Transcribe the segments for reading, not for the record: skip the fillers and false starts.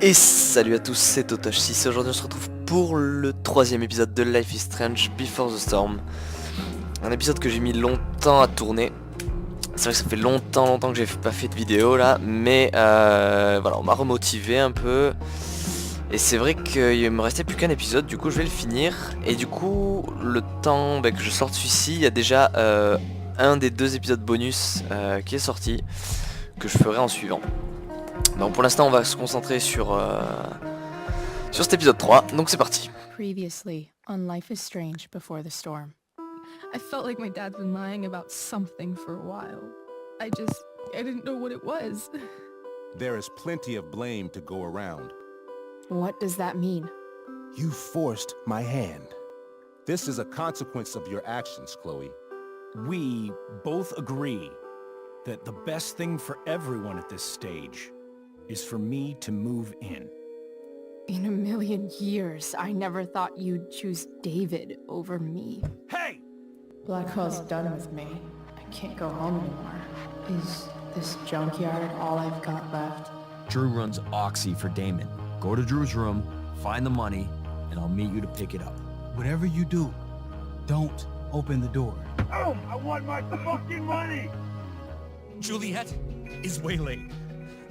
Et salut à tous, c'est totochesix. Aujourd'hui on se retrouve pour le troisième épisode de Life is Strange Before the Storm. Un épisode que j'ai mis longtemps à tourner. C'est vrai que ça fait longtemps que j'ai pas fait de vidéo là, mais voilà, on m'a remotivé un peu. Et c'est vrai qu'il me restait plus qu'un épisode, du coup je vais le finir. Et du coup, le temps que je sorte celui-ci, il y a déjà un des deux épisodes bonus qui est sorti, que je ferai en suivant. Donc pour l'instant on va se concentrer sur cet épisode 3, donc c'est parti. Previously on Life is Strange Before the Storm. I felt like my dad's been lying about something for a while. I didn't know what it was. There is plenty of blame to go around. What does that mean? You forced my hand. This is a consequence of your actions, Chloe. We both agree that the best thing for everyone at this stage is for me to move in. In a million years, I never thought you'd choose David over me. Hey! Blackwell's done with me. I can't go home anymore. Is this junkyard all I've got left? Drew runs Oxy for Damon. Go to Drew's room, find the money, and I'll meet you to pick it up. Whatever you do, don't open the door. Oh, I want my fucking money! Juliet is waylaid.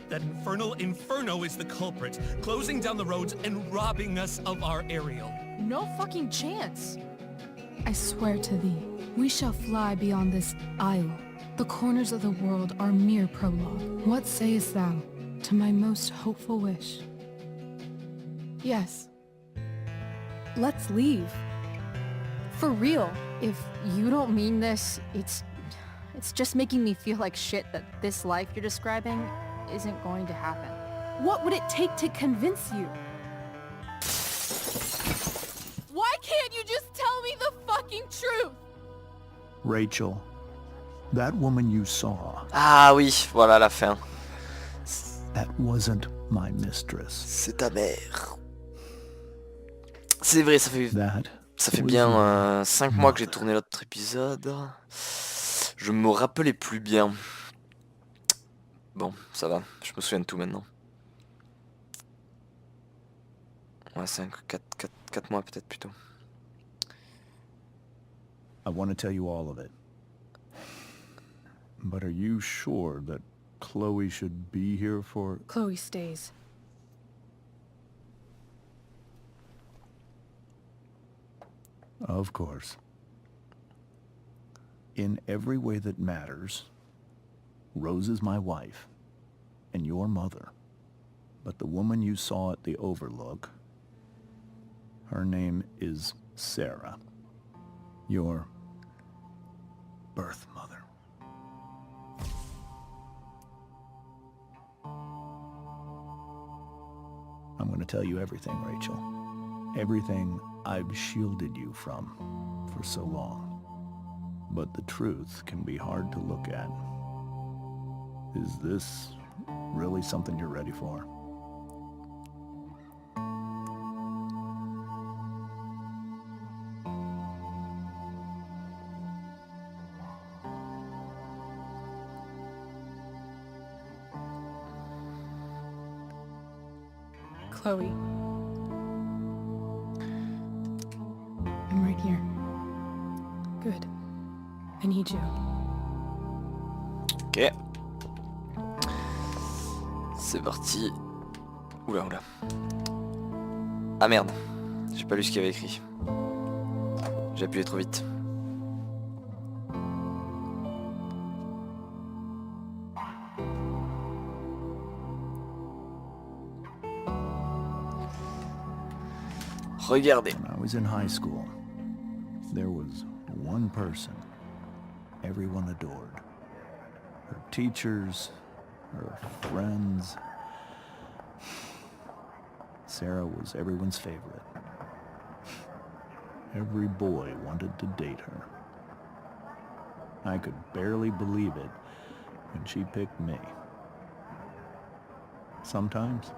That infernal inferno is the culprit, closing down the roads and robbing us of our aerial. No fucking chance. I swear to thee, we shall fly beyond this isle. The corners of the world are mere prologue. What sayest thou to my most hopeful wish? Yes. Let's leave. For real. If you don't mean this, it's just making me feel like shit that this life you're describing isn't going to happen. What would it take to convince you? Why can't you just tell me the fucking truth? Rachel, that woman you saw, Ah oui, voilà la fin. that wasn't my mistress. C'est ta mère. C'est vrai, ça fait That bien 5 mois que j'ai tourné l'autre épisode. Je me rappelais plus bien. Bon, ça va, je me souviens de tout maintenant. Ouais, 4 mois peut-être plutôt. I want to tell you all of it. But are you sure that Chloe should be here for... Chloe stays. Of course. In every way that matters, Rose is my wife and your mother. But the woman you saw at the Overlook, her name is Sarah, your birth mother. I'm going to tell you everything, Rachel. Everything I've shielded you from for so long. But the truth can be hard to look at. Is this really something you're ready for? Chloe. I'm right here. Good. I need you. Ok. C'est parti. Oula. Ah merde. J'ai pas lu ce qu'il y avait écrit. J'ai appuyé trop vite. Regardez. When I was in high school, there was one person everyone adored. Her teachers, her friends. Sarah was everyone's favorite. Every boy wanted to date her. I could barely believe it when she picked me. Sometimes,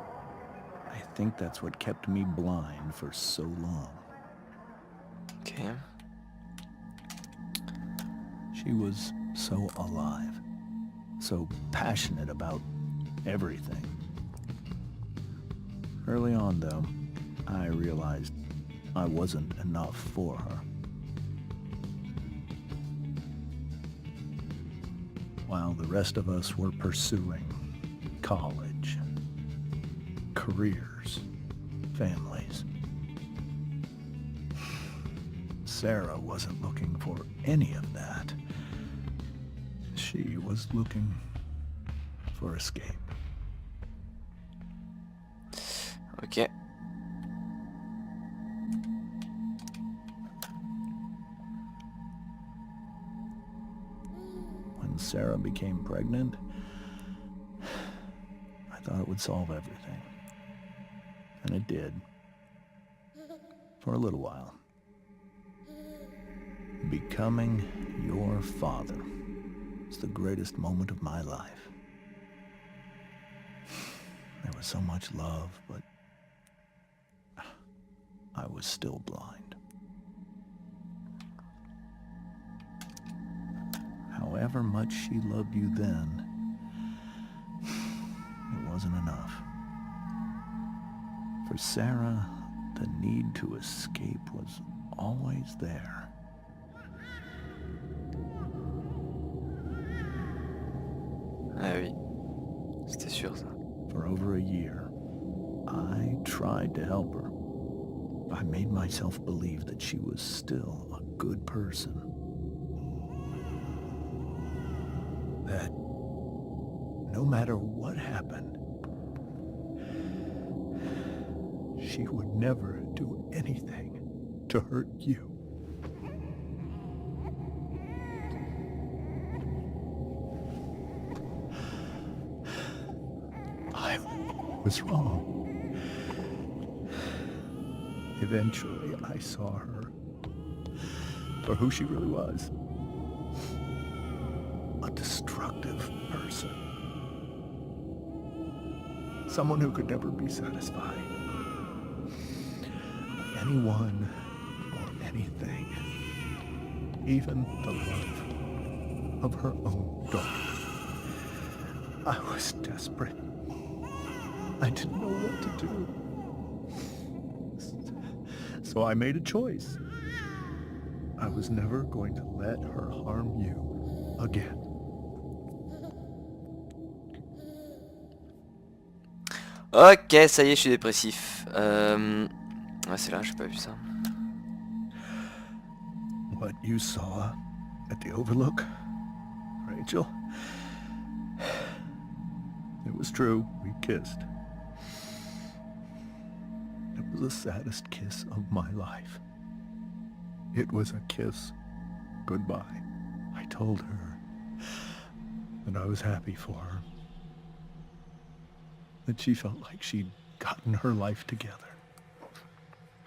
I think that's what kept me blind for so long. Ok. She was so alive, so passionate about everything. Early on, though, I realized I wasn't enough for her. While the rest of us were pursuing college, careers, families, Sarah wasn't looking for any of that. She was looking for escape. Ok. When Sarah became pregnant, I thought it would solve everything. And it did. For a little while. Becoming your father is the greatest moment of my life. There was so much love, but I was still blind. However much she loved you then, it wasn't enough. For Sarah, the need to escape was always there. Ah oui, c'était sûr ça. For over a year, I tried to help her. I made myself believe that she was still a good person. That no matter what happened, she would never do anything to hurt you. I was wrong. Eventually, I saw her for who she really was. A destructive person. Someone who could never be satisfied. Anyone or anything. Even the love of her own daughter. I was desperate. I didn't know what to do. So I made a choice. I was never going to let her harm you again. Ok, ça y est, je suis dépressif. Ouais, c'est là, j'ai pas vu ça. What you saw at the Overlook, Rachel? It was true, we kissed. It was the saddest kiss of my life. It was a kiss goodbye. I told her that I was happy for her. That she felt like she'd gotten her life together.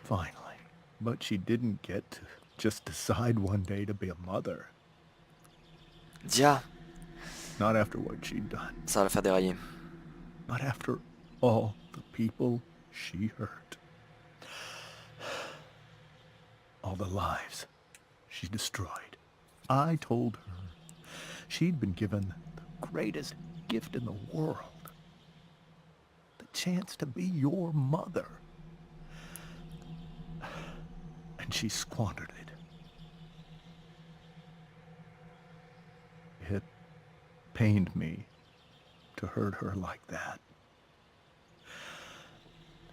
Finally. But she didn't get to just decide one day to be a mother. Dia, Not after what she'd done. ça va la faire dérailler. Not after all the people she hurt. All the lives she destroyed. I told her she'd been given the greatest gift in the world. The chance to be your mother. And she squandered it. It pained me to hurt her like that.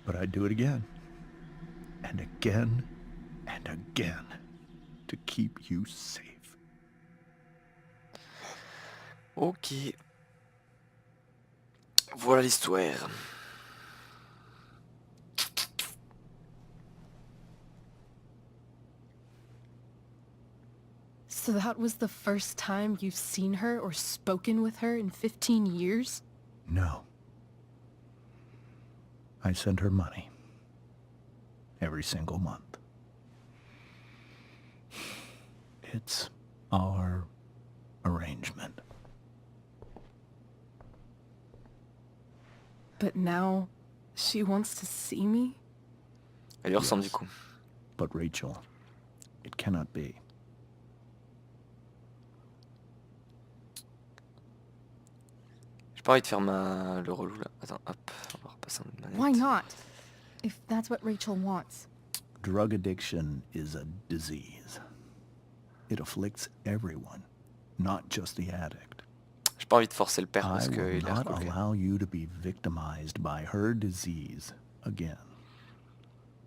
But I'd do it again. And again and again to keep you safe. Ok. Voilà l'histoire. So that was the first time you've seen her or spoken with her in 15 years? No. I sent her money. Every single month. It's our arrangement. But now, she wants to see me? Elle lui ressemble du coup. But Rachel, it cannot be. J'ai pas envie de faire le relou là. Attends, hop, on va repasser en mode manette. Why not? if that's what Rachel wants. Drug addiction is a disease. It afflicts everyone, not just the addict. J'ai pas envie de forcer le père I parce will qu'il est not recoqué. allow you to be victimized by her disease again.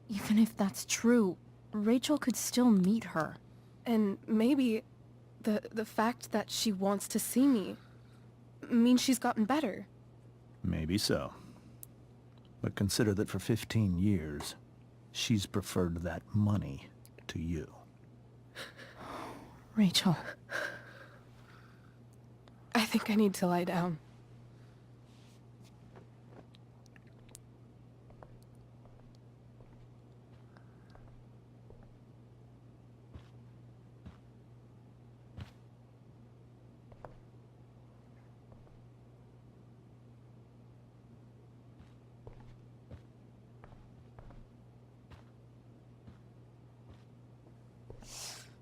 Even if that's true, Rachel could still meet her. And maybe the fact that she wants to see me means she's gotten better. Maybe so. But consider that for 15 years, she's preferred that money to you. Rachel. I think I need to lie down.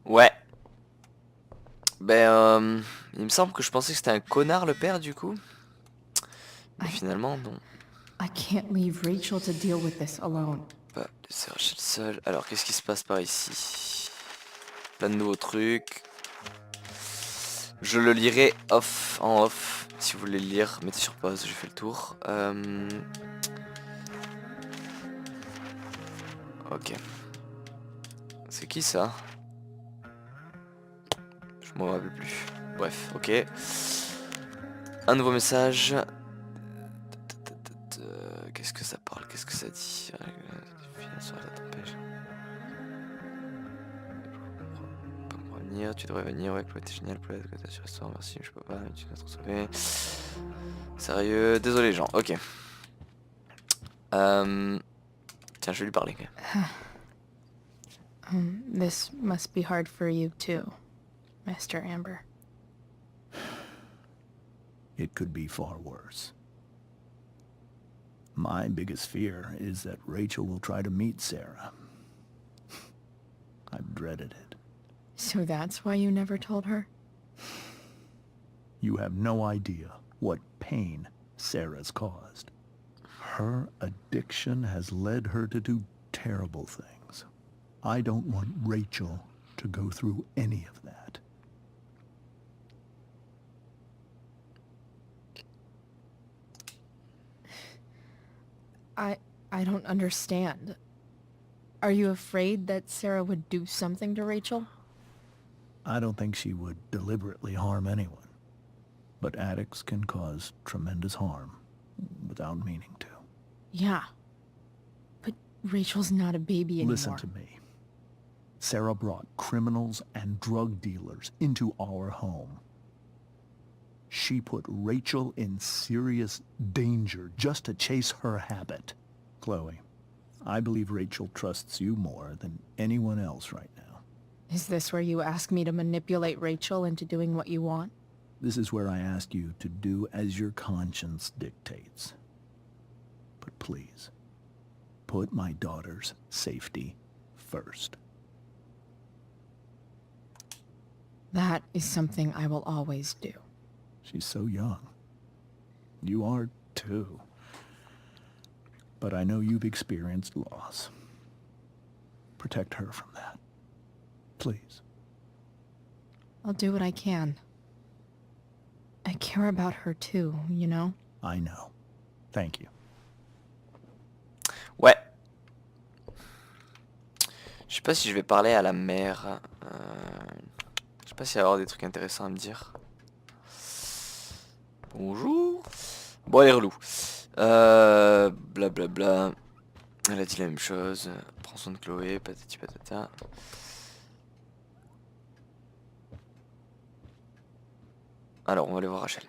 Ouais. Il me semble que je pensais que c'était un connard le père du coup. Mais finalement non. I can't leave Rachel to deal with this alone. Pas laisser Rachel seule. Alors qu'est-ce qui se passe par ici? Plein de nouveaux trucs. Je le lirai en off. Si vous voulez le lire, mettez sur pause, j'ai fait le tour. Ok. C'est qui ça? Je m'en rappelle plus. Bref, ok. Un nouveau message. Qu'est-ce que ça parle? Qu'est-ce que ça dit? Tu devrais venir, ouais, Chloé, t'es génial, Chloé, que t'as sur restaurant, merci, je peux pas, mais tu vas te retrouver. Sérieux, désolé gens, ok. Tiens, je vais lui parler. This must be hard for you too, Mr. Amber. It could be far worse. My biggest fear is that Rachel will try to meet Sarah. I've dreaded it. So that's why you never told her? You have no idea what pain Sarah's caused. Her addiction has led her to do terrible things. I don't want Rachel to go through any of that. I don't understand. Are you afraid that Sarah would do something to Rachel? I don't think she would deliberately harm anyone. But addicts can cause tremendous harm without meaning to. Yeah. But Rachel's not a baby anymore. Listen to me. Sarah brought criminals and drug dealers into our home. She put Rachel in serious danger just to chase her habit. Chloe, I believe Rachel trusts you more than anyone else right now. Is this where you ask me to manipulate Rachel into doing what you want? This is where I ask you to do as your conscience dictates. But please, put my daughter's safety first. That is something I will always do. She's so young. You are too. But I know you've experienced loss. Protect her from that. Please. I'll do what I can. I care about her too, you know? I know. Thank you. Ouais. Je sais pas si je vais parler à la mère. Je sais pas s'il va y avoir des trucs intéressants à me dire. Bonjour. Bon, elle est relou. Blablabla. Elle a dit la même chose. Prends soin de Chloé, patati patata. Alors, on va aller voir Rachel.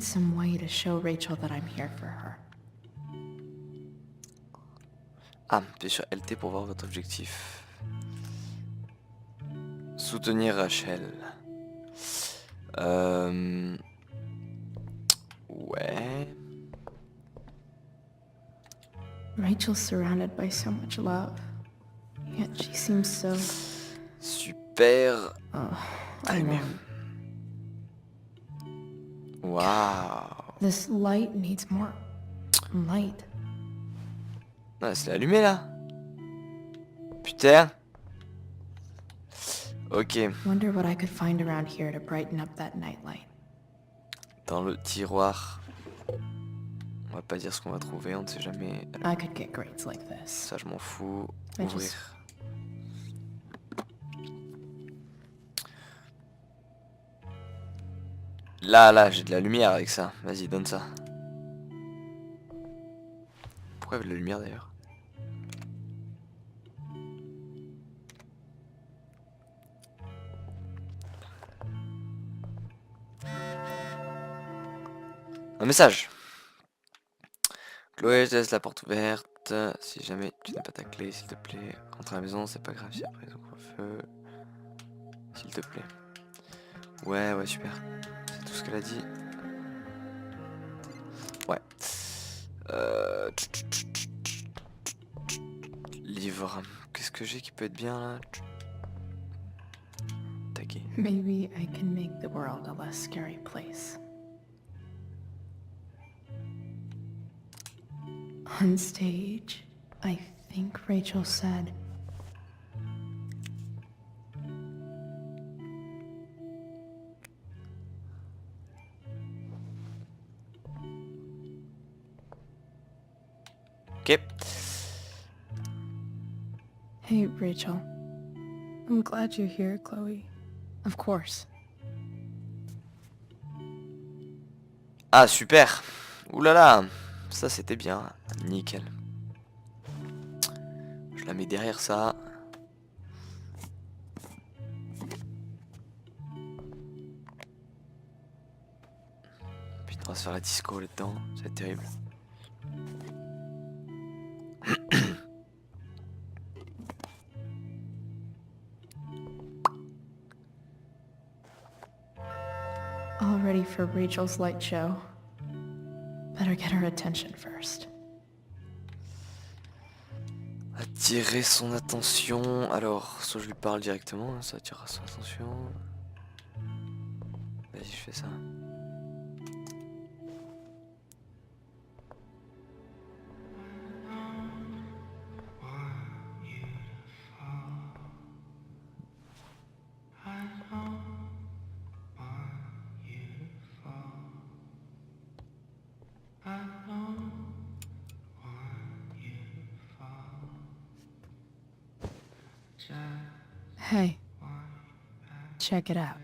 need some way to show Rachel that I'm here for her. Ah, appuyez sur LT pour voir votre objectif. Soutenir Rachel. Ouais. Rachel's surrounded by so much love, yet she seems so... Super. alone. Waouh. This light needs more light. Ah, c'est allumé là. Putain. Ok. Wonder what I could find around here to brighten up that nightlight. Dans le tiroir. On va pas dire ce qu'on va trouver, on ne sait jamais. I could get grades like this. Ça je m'en fous. I Ouvrir. just- Là, j'ai de la lumière avec ça. Vas-y, donne ça. Pourquoi il y avait de la lumière d'ailleurs? Un message. Chloé, je te laisse la porte ouverte. Si jamais tu n'as pas ta clé, s'il te plaît, rentre à la maison, c'est pas grave si après on feu. S'il te plaît. Ouais, super. C'est tout ce qu'elle a dit. Ouais. Livre. Qu'est-ce que j'ai qui peut être bien là? Tagué. Maybe I can make the world a less scary place. On stage, I think Rachel said, Ok. Hey, Rachel. I'm glad you're here, Chloe. of course. Ah, super. Ouh là là. Ça, c'était bien. Nickel. Je la mets derrière ça. Putain, on va se faire la disco là-dedans. Ça va être terrible. All ready for Rachel's light show. Better get her attention first. Attirer son attention. Alors, soit je lui parle directement, hein, ça attirera son attention. Vas-y, je fais ça. Hey, check it out.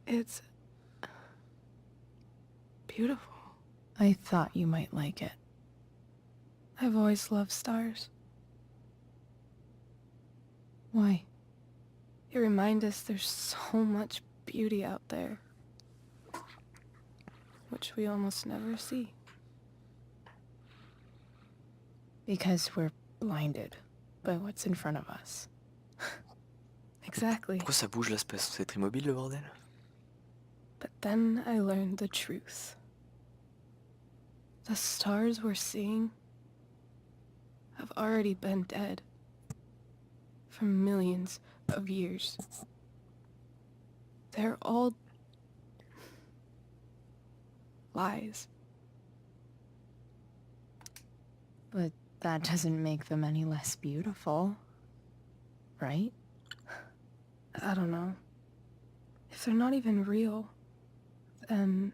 It's beautiful. I thought you might like it. I've always loved stars. Why? They remind us there's so much beauty out there, which we almost never see. Because we're blinded by what's in front of us. Exactly. Pourquoi ça bouge là? C'est censé être immobile le bordel? But then I learned the truth. The stars we're seeing have already been dead for millions of years. They're all lies. But that doesn't make them any less beautiful, right? I don't know. If they're not even real, then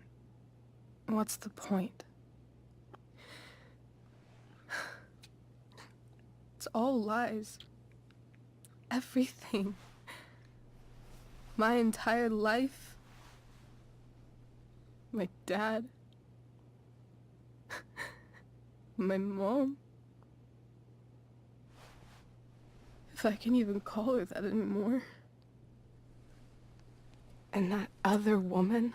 what's the point? It's all lies. Everything. My entire life. My dad. My mom. If I can even call her that anymore. And that other woman,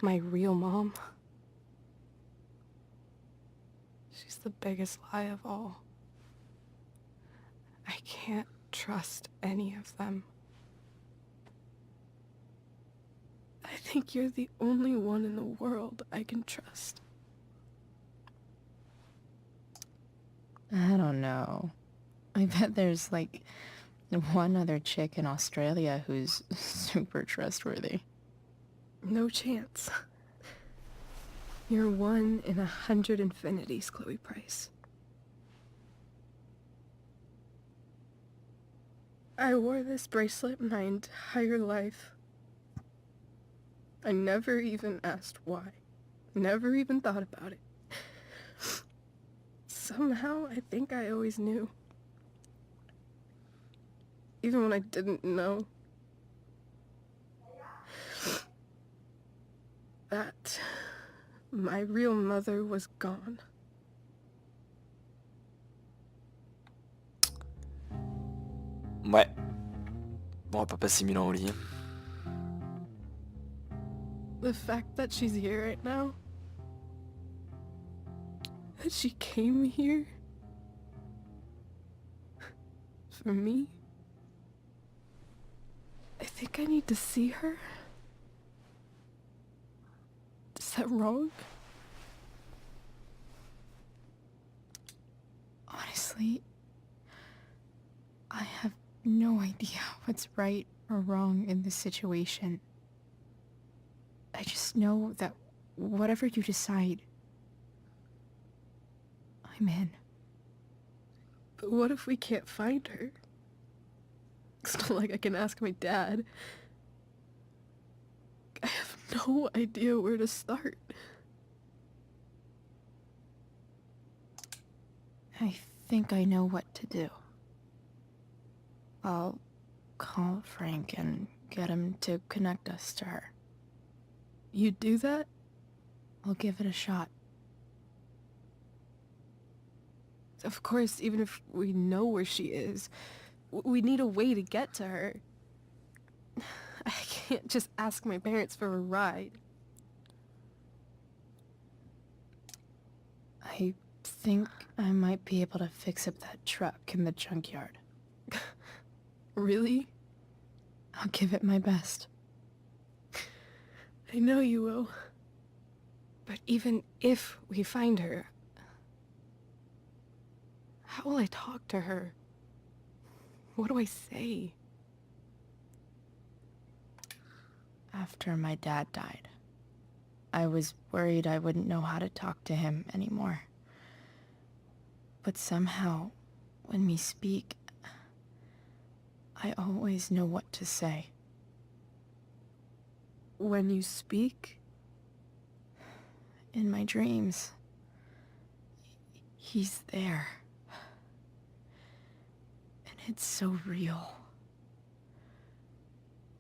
my real mom, she's the biggest lie of all. I can't trust any of them. I think you're the only one in the world I can trust. I don't know. I bet there's like one other chick in Australia who's super trustworthy. No chance. You're 1 in 100 infinities, Chloe Price. I wore this bracelet my entire life. I never even asked why. Never even thought about it. Somehow, I think I always knew. Even when I didn't know. That my real mother was gone. Ouais. Bon, on va pas passer 1000 ans au lit. The fact that she's here right now, that she came here for me, I think I need to see her. Is that wrong? Honestly, I have no idea what's right or wrong in this situation. I just know that whatever you decide, I'm in. But what if we can't find her? It's not like I can ask my dad. I have no idea where to start. I think I know what to do. I'll call Frank and get him to connect us to her. You do that? I'll give it a shot. Of course, even if we know where she is, we need a way to get to her. I can't just ask my parents for a ride. I think I might be able to fix up that truck in the junkyard. Really? I'll give it my best. I know you will. But even if we find her, how will I talk to her? What do I say? After my dad died, I was worried I wouldn't know how to talk to him anymore. But somehow, when we speak, I always know what to say. When you speak? In my dreams, he's there. And it's so real.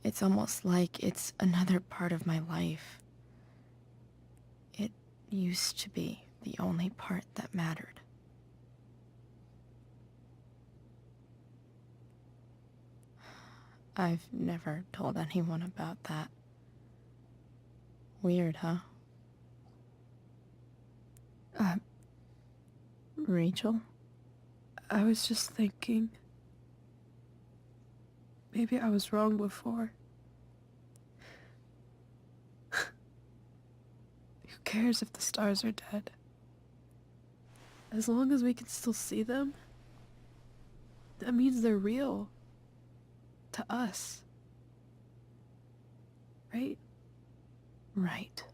It's almost like it's another part of my life. It used to be the only part that mattered. I've never told anyone about that. Weird, huh? Rachel? I was just thinking. Maybe I was wrong before. Who cares if the stars are dead? As long as we can still see them, that means they're real. To us. Right? Right.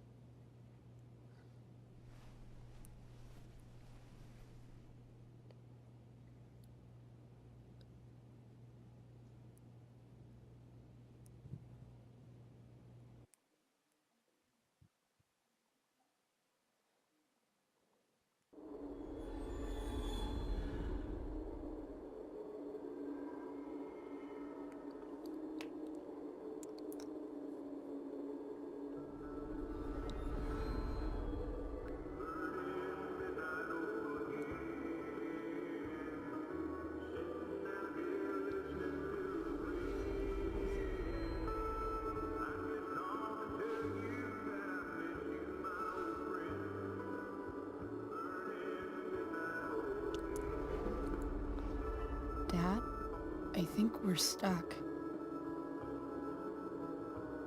think we're stuck.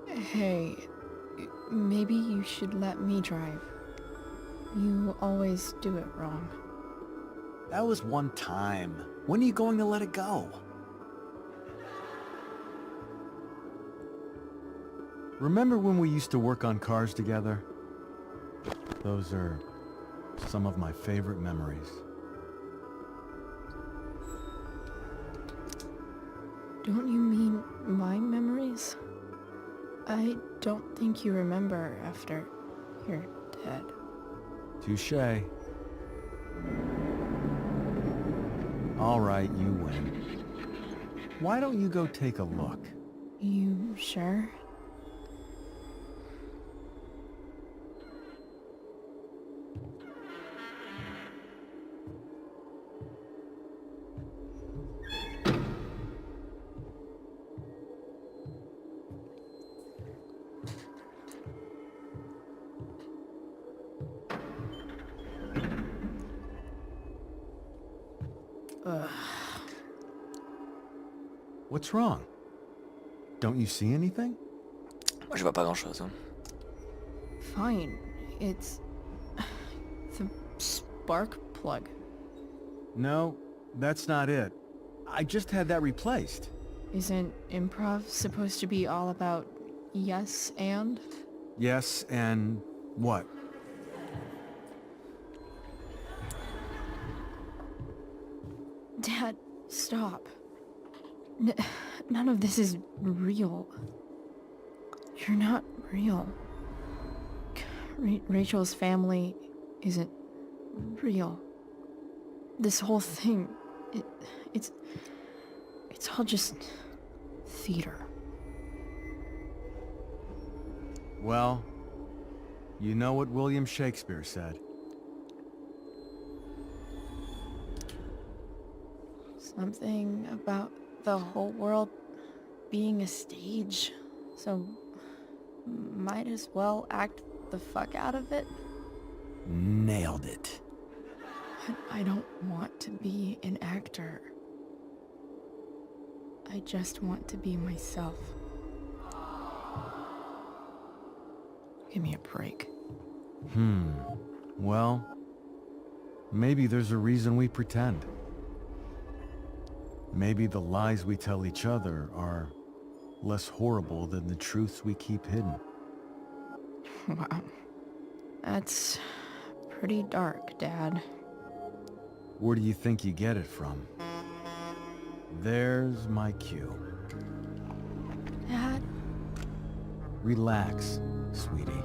Hey, maybe you should let me drive. You always do it wrong. That was one time. When are you going to let it go? Remember when we used to work on cars together? Those are some of my favorite memories. Don't you mean my memories? I don't think you remember after you're dead. Touché. All right, you win. Why don't you go take a look? You sure? What's wrong? Don't you see anything? Moi je vois pas grand chose. Hein. Fine. It's the spark plug. No, that's not it. I just had that replaced. Isn't improv supposed to be all about yes and? Yes, and what? Dad, stop. None of this is real. You're not real. Rachel's family isn't real. This whole thing, it's all just theater. Well, you know what William Shakespeare said. Something about the whole world being a stage, so might as well act the fuck out of it. Nailed it. But I don't want to be an actor. I just want to be myself. Give me a break. Well, maybe there's a reason we pretend. Maybe the lies we tell each other are less horrible than the truths we keep hidden. Wow. That's pretty dark, Dad. Where do you think you get it from? There's my cue. Dad? Relax, sweetie.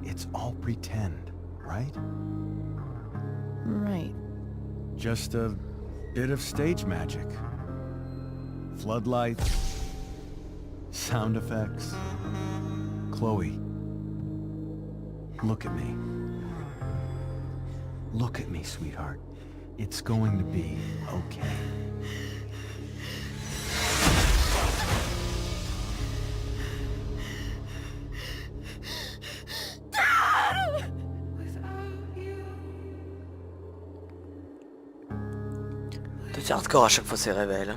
It's all pretend, right? Right. Just a bit of stage magic. Floodlights, sound effects. Chloe, look at me. Look at me, sweetheart. It's going to be okay. C'est hardcore à chaque fois ces révèles.